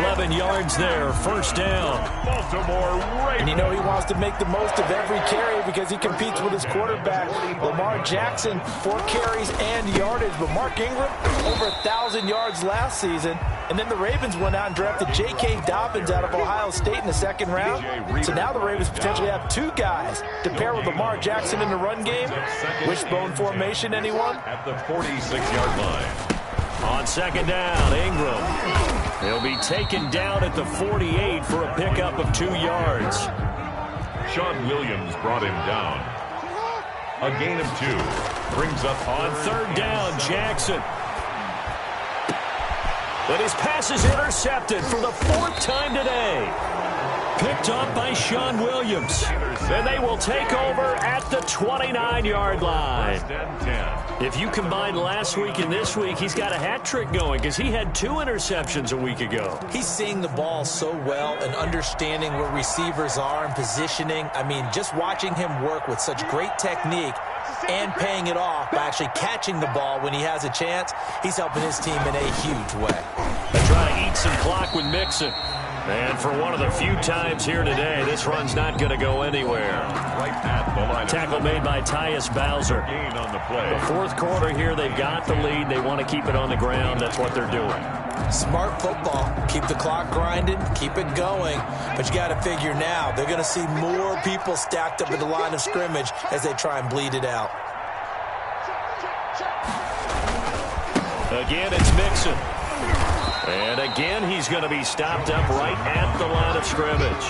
11 yards there, 1st down. Baltimore Ravens. And you know he wants to make the most of every carry because he competes with his quarterback. Lamar Jackson, 4 carries and yardage. But Mark Ingram, over 1,000 yards last season. And then the Ravens went out and drafted J.K. Dobbins out of Ohio State in the 2nd round. So now the Ravens potentially have 2 guys to pair with Lamar Jackson in the run game. Wishbone formation, anyone? At the 46-yard line. On 2nd down, Ingram. He'll be taken down at the 48 for a pickup of 2 yards. Sean Williams brought him down. A gain of 2. Brings up on 3rd down, Jackson. But his pass is intercepted for the 4th time today. Picked up by Sean Williams. And they will take over at the 29-yard line. If you combine last week and this week, he's got a hat trick going because he had 2 interceptions a week ago. He's seeing the ball so well and understanding where receivers are and positioning. I mean, just watching him work with such great technique and paying it off by actually catching the ball when he has a chance, he's helping his team in a huge way. They try to eat some clock with Mixon. And for one of the few times here today, this run's not going to go anywhere. Right at the line. Tackle made by Tyus Bowser. Gain on the play. The 4th quarter here, they've got the lead. They want to keep it on the ground. That's what they're doing. Smart football. Keep the clock grinding. Keep it going. But you got to figure now, they're going to see more people stacked up at the line of scrimmage as they try and bleed it out. Again, it's Mixon. And again, he's going to be stopped up right at the line of scrimmage.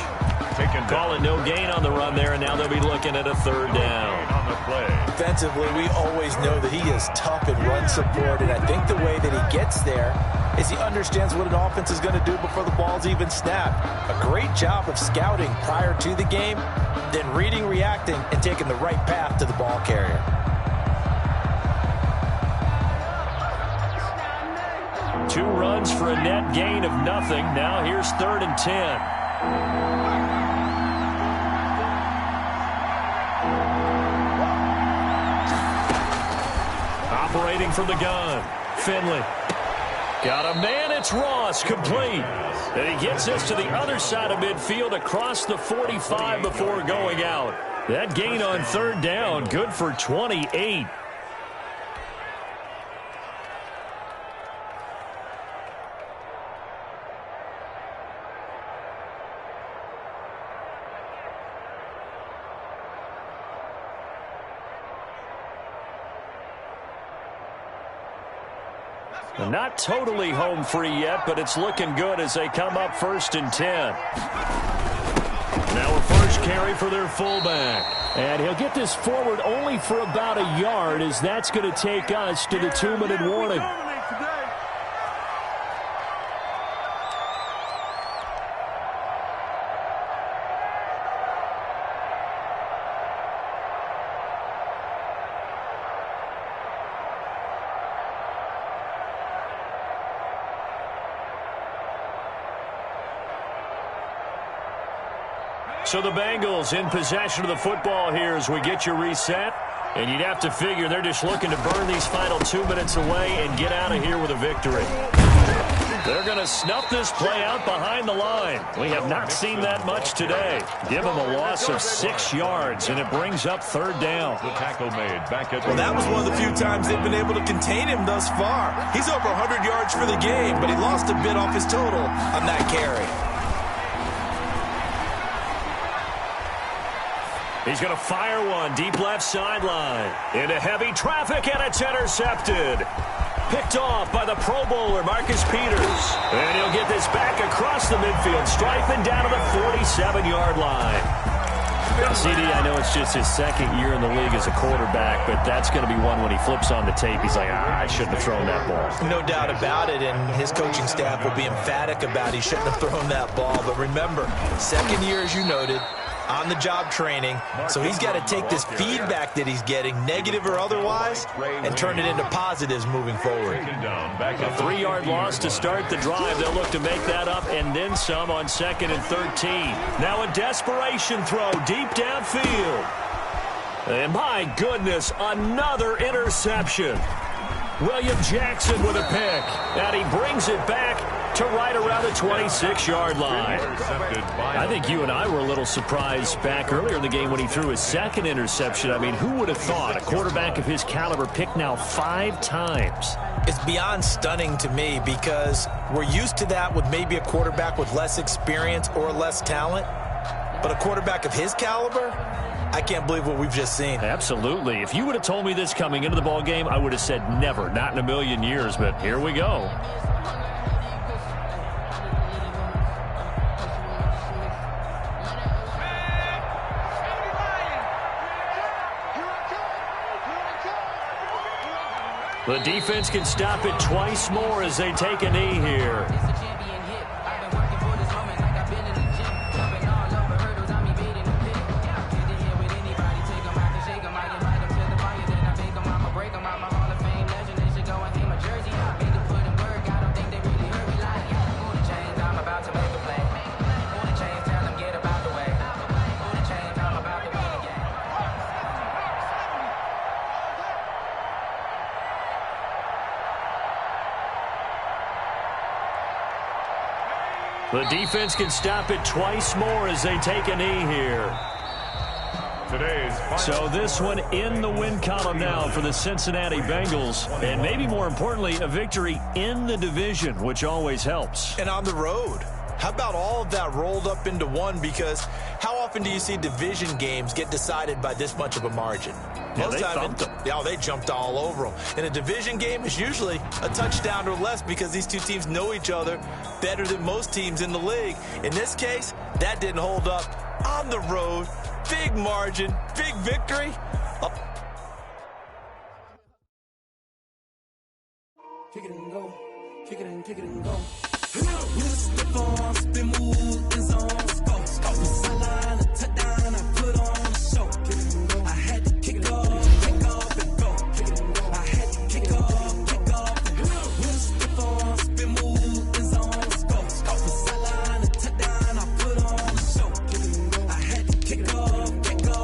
Calling no gain on the run there, and now they'll be looking at a 3rd down. On the play. Defensively, we always know that he is tough in run support, and I think the way that he gets there is he understands what an offense is going to do before the ball's even snapped. A great job of scouting prior to the game, then reading, reacting, and taking the right path to the ball carrier. Two runs for a net gain of nothing. Now here's 3rd and 10. Operating from the gun, Finley. Got a man, it's Ross, complete. And he gets us to the other side of midfield across the 45 before going out. That gain on 3rd down, good for 28. Not totally home free yet, but it's looking good as they come up 1st and 10. Now a first carry for their fullback. And he'll get this forward only for about a yard, as that's going to take us to the 2-minute warning. So the Bengals in possession of the football here as we get you reset. And you'd have to figure they're just looking to burn these final 2 minutes away and get out of here with a victory. They're going to snuff this play out behind the line. We have not seen that much today. Give them a loss of 6 yards, and it brings up 3rd down. The tackle made back at. Well, that was one of the few times they've been able to contain him thus far. He's over 100 yards for the game, but he lost a bit off his total on that carry. He's going to fire one deep left sideline. Into heavy traffic, and it's intercepted. Picked off by the Pro Bowler, Marcus Peters. And he'll get this back across the midfield, striping down to the 47-yard line. Now, CD, I know it's just his 2nd year in the league as a quarterback, but that's going to be one when he flips on the tape. He's like, I shouldn't have thrown that ball. No doubt about it, and his coaching staff will be emphatic about he shouldn't have thrown that ball. But remember, 2nd year, as you noted, on-the-job training, so he's got to take this feedback that he's getting, negative or otherwise, and turn it into positives moving forward. A 3-yard loss to start the drive. They'll look to make that up and then some on 2nd and 13. Now a desperation throw deep downfield. And my goodness, another interception. William Jackson with a pick, and he brings it back to right around the 26-yard line. I think you and I were a little surprised back earlier in the game when he threw his 2nd interception. I mean, who would have thought a quarterback of his caliber picked now 5 times? It's beyond stunning to me because we're used to that with maybe a quarterback with less experience or less talent. But a quarterback of his caliber, I can't believe what we've just seen. Absolutely. If you would have told me this coming into the ball game, I would have said never, not in a million years. But here we go. The defense can stop it twice more as they take a knee here. The defense can stop it twice more as they take a knee here. So this one in the win column now for the Cincinnati Bengals. And maybe more importantly, a victory in the division, which always helps. And on the road. How about all of that rolled up into one? Because how often do you see division games get decided by this much of a margin? Yeah, most times, they jumped all over them. In a division game, it's usually a touchdown or less because these two teams know each other better than most teams in the league. In this case, that didn't hold up. On the road, big margin, big victory. Kick it and go, kick it and go. With the ball, spin move, is on scope. Sideline, a touchdown, I put on a show. I had to kick off and go. I had to kick off and go. With the ball, spin move, is on scope. Sideline, a touchdown, I put on a show. I had to kick off and go.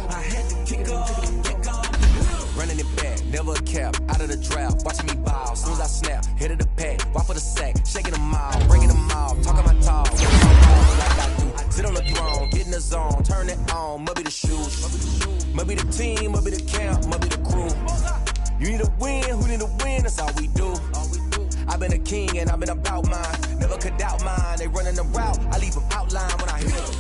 I had to kick off and go. Running it back, never a cap, out of the draft, watching me ball. As soon as I snap, hit of the pack, walk for the sack, shaking them all, breaking them all, talking my talk, like I do. Sit on the throne, get in the zone, turn it on, must be the shoes, must be the team, must be the camp, must be the crew. You need a win, who need a win, that's all we do. I've been a king and I've been about mine, never could doubt mine, they running the route, I leave them outline when I hit it.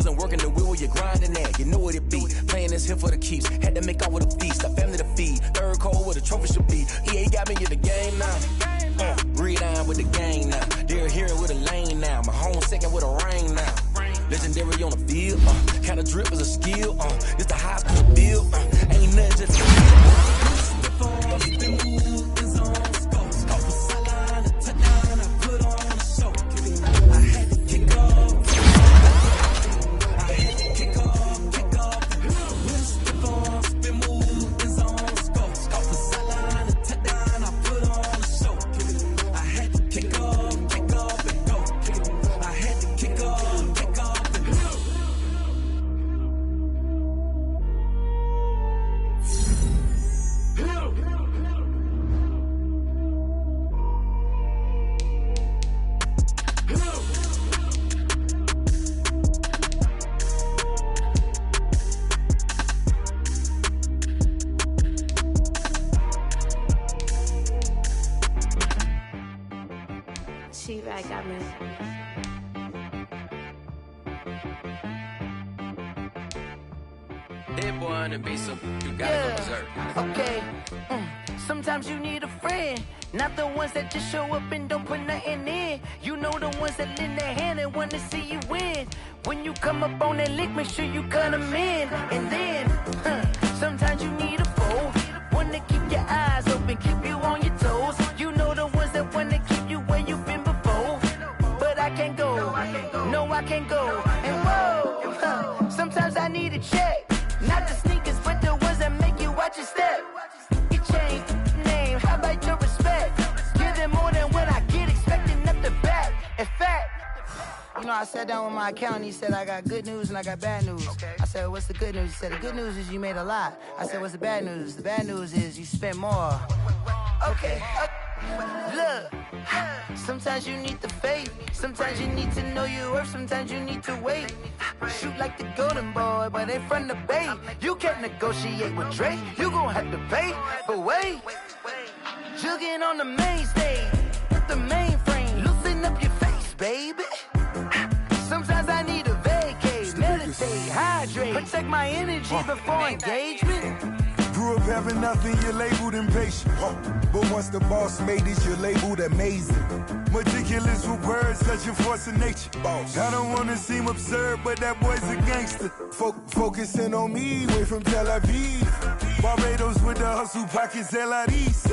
doesn't work in the wheel where you're grinding at. You know what it be. Playing this here for the keeps. Had to make out with a feast. A family to feed. Third cold where the trophy should be. EA got me in the game now. Read on with the gang now. They're here with a lane now. My home second with a rain now. Legendary on the field. Kind of drip is a skill. It's the high school field. Ain't nothing just Sometimes you need a friend, not the ones that just show up and don't put nothing in. You know the ones that lend their hand and want to see you win. When you come up on that lick, make sure you cut them in. And then, sometimes you need a foe, one to keep your eyes open, keep you on your toes. You know the ones that want to keep you where you've been before. But I can't go, no I can't go. And whoa, sometimes I need a check, not the sneakers, but the ones that make you watch your step. Change name, how about your respect? Give them more than what I get, expecting nothing back. In fact, you know, I sat down with my accountant, he said, I got good news and I got bad news. Okay. I said, what's the good news? He said, the good news is you made a lot. I said, what's the bad news? The bad news is you spent more. Okay. Look, sometimes you need the faith, sometimes you need to know your worth, sometimes you need to wait. Shoot like the golden boy, but in front of Bay. You can't negotiate with Drake, you gon' have to pay. But wait, jugging on the main stage, with the mainframe, loosen up your face, baby. Sometimes I need a vacate, meditate, hydrate, protect my energy before engagement. Grew up having nothing, you're labeled impatient. But once the boss made it, you're labeled amazing. Meticulous with words, such a force of nature. I don't wanna seem absurd, but that boy's a gangster. Focusing on me, way from Tel Aviv. Barbados with the hustle pockets, LIDs.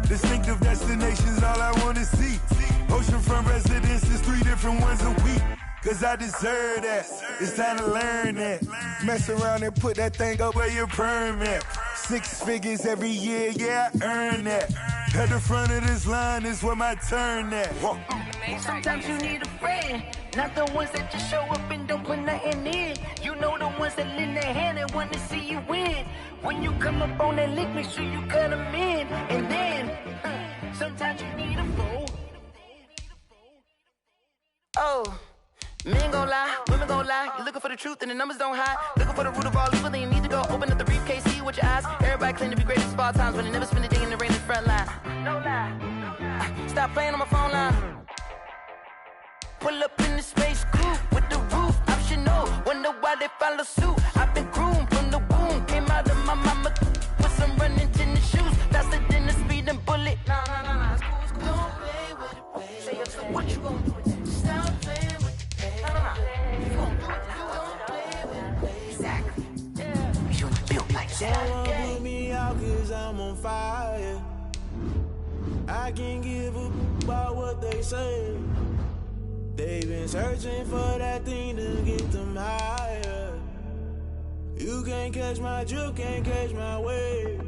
Distinctive destinations, all I wanna see. Oceanfront residences, 3 different ones a week. Cause I deserve that, it's time to learn that. Mess around and put that thing up where your permit. 6 figures every year, yeah, I earn that. At the front of this line is where my turn at. Sometimes you need a friend, not the ones that just show up and don't put nothing in. You know the ones that lend their hand and want to see you win. When you come up on that lick, make sure you cut them in. And then, sometimes you need a foe. Oh. Men gon' lie, women gon' lie. You're looking for the truth and the numbers don't hide. Looking for the root of all evil, then you need to go open up the briefcase, see with your eyes. Everybody claim to be great at all times, but they never spend a day in the rain in the front line. No lie. Stop playing on my phone line. Pull up in the space coupe with the roof optional. Wonder why they follow suit. I've been groomed from the womb. Came out of my mama with some running tennis shoes. Faster than a speeding bullet. No. It's cool. Don't play with it, baby. Say up, so what you gon' do with it? Stop playing with it. Exactly. You built like that. Someone put me out 'cause I'm on fire. I can't give a about what they say. They've been searching for that thing to get them higher. You can't catch my drift, can't catch my wave.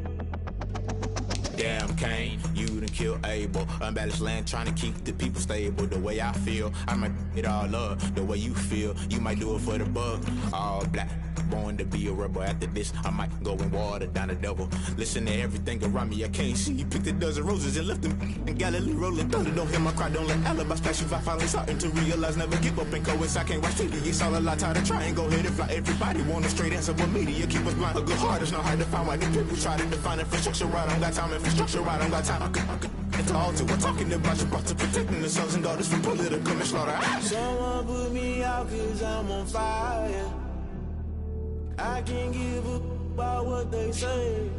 Damn Kane, you done kill Abel. Unbalanced land trying to keep the people stable. The way I feel, I might it all up. The way you feel, you might do it for the bug. All black, born to be a rebel. After this, I might go and water down the devil. Listen to everything around me, I can't see. Picked a dozen roses and left them in Galilee rolling thunder. Don't hear my cry, don't let alibis pass you. I finally starting to realize, never give up and coincide. I can't watch TV, it's all a lot. Tired of trying, go ahead and fly. Everybody want a straight answer, but media keep us blind. A good heart is not hard to find. Why the people try to define infrastructure right? I don't got time, infrastructure right? I don't got time. It's all to we're talking about your to protecting the sons and daughters from political manslaughter. Someone put me out cause I'm on fire. I can't give a about what they say.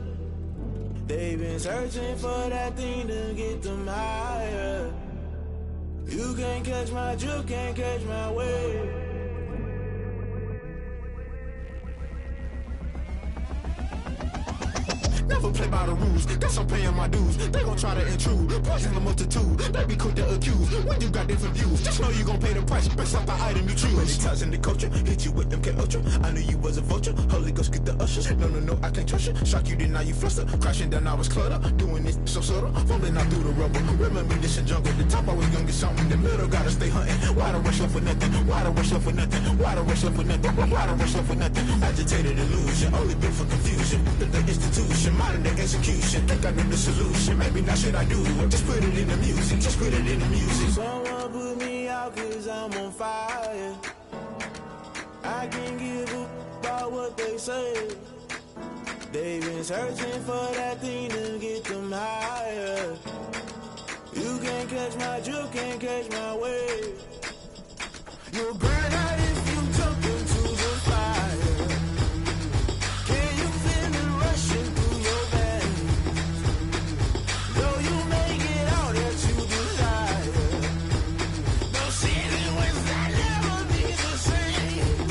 They've been searching for that thing to get them higher. You can't catch my drift, can't catch my wave. Never play by the rules, guess I'm paying my dues. They gon' try to intrude, poison the multitude. They be quick to accuse, when you got different views. Just know you gon' pay the price, based off the item you choose. Many times in the culture, hit you with them MK Ultra. I knew you was a vulture, Holy Ghost get the ushers. No, I can't trust you. Shock you, then now you fluster. Crashing down, I was cluttered. Doing this so subtle, falling out through the rubble. Remember this in jungle, the top I was gonna get something. In the middle, gotta stay hunting. Why the rush left for nothing? Why the rush left for nothing? Why the rush left for nothing? Why the rush left for nothing? Agitated illusion, only built for confusion. The institution, modern day execution. Think I know the solution. Maybe not should I do it? Just put it in the music. Just put it in the music. Someone put me out cause I'm on fire. I can't give a about what they say. They've been searching for that thing to get them higher. You can't catch my drift, can't catch my wave. You'll burn out if you jump into the fire. Can you feel it rushing through your veins? Though you make it all that you desire. Those ceiling winds that never be the same.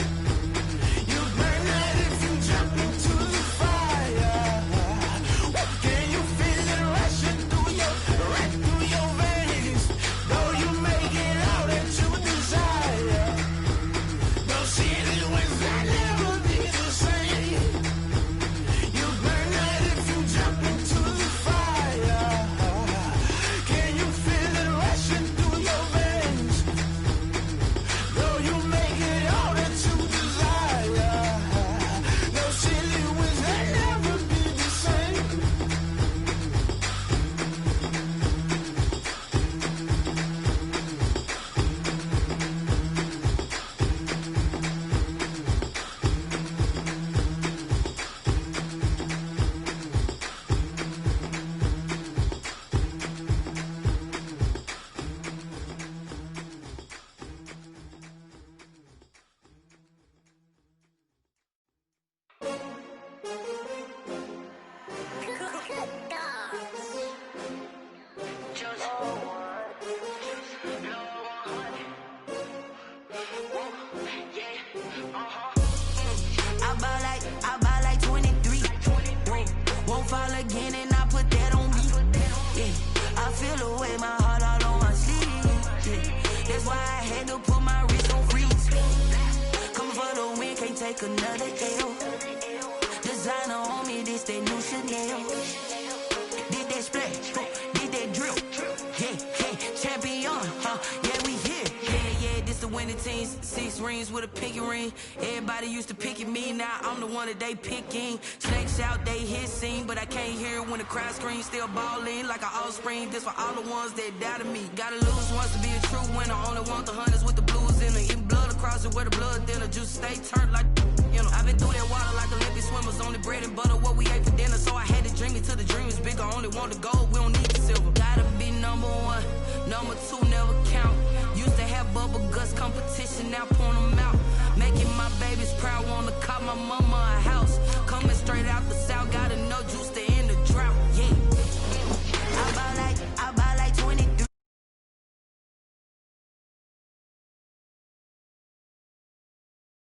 You burn out if you jump into the fire. Can you feel it rushing through your veins? Though you make it all that you desire. Those ceiling winds that never be the same. You burn out if you jump into the fire. Can you feel it rushing through your veins? Though you make it all that you desire. Those ceiling winds that never be the same. I buy like 23. Won't fall again and I put that on me. Yeah, I feel the way my heart all on my sleeve. Yeah, that's why I had to put my wrist on freeze. Coming for the win, can't take another L. Designer on me, this that new Chanel. Did that splash, did that drip. Yeah, champion, yeah, we here. Yeah, this the winning team. 6 rings with a pinky ring. Everybody used to picking me, now I'm the one that they picking. Snakes out, they hissing, but I can't hear when the crowd screams. Still balling like an offspring. This for all the ones that doubted me. Gotta lose once to be a true winner. Only want the hunters with the blues in it. Eating blood across it where the blood thinner. Juice stay turned like, you know. I've been through that water like Olympic swimmers. Only bread and butter what we ate for dinner. So I had to dream it till the dream is bigger. Only want the gold, we don't need the silver. Gotta be number 1, number 2 never count. Used to have bubble guts competition, now point them out. Making my babies proud, wanna call my mama a house.